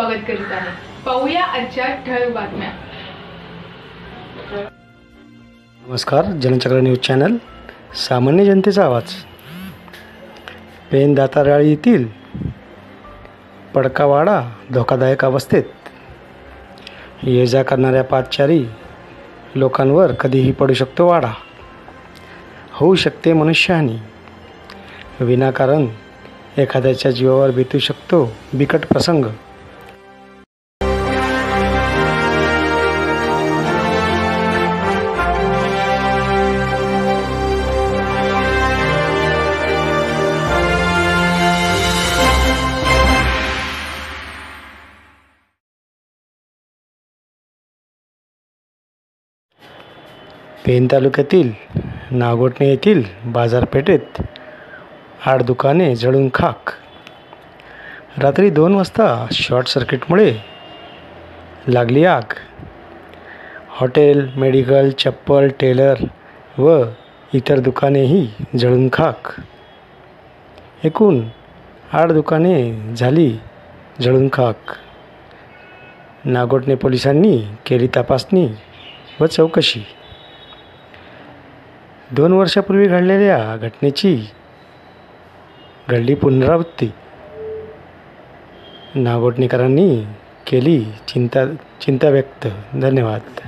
स्वागत करीत आहे। पाहूया आजच्या ठळक बातम्या। नमस्कार, जनचक्र न्यूज चॅनल, सामान्य जनतेचा आवाज। पेन दाताराळी येथील पडकावाडा धोकादायक अवस्थेत। ये जा करणाऱ्या पादचारी लोकांवर कधीही पडू शकतो वाडा, होऊ शकते मनुष्यहानी। विनाकारण एखाद्याच्या जीवावर बेतू शकतो बिकट प्रसंग। पेन तालुक्यातील नागोठणे येथील बाजारपेठेत 8 दुकाने जळून खाक। रात्री 2 वाजता शॉर्ट सर्किटमुळे लागली आग। हॉटेल, मेडिकल, चप्पल, टेलर व इतर दुकानेही जळून खाक। एकूण 8 दुकाने झाली जळून खाक। नागोठणे पोलिसांनी केली तपासणी व चौकशी। 2 वर्षापूर्वी घडलेल्या घटनेची घडली पुनरावृत्ती। नागोठणेकरांनी केली चिंता व्यक्त। धन्यवाद।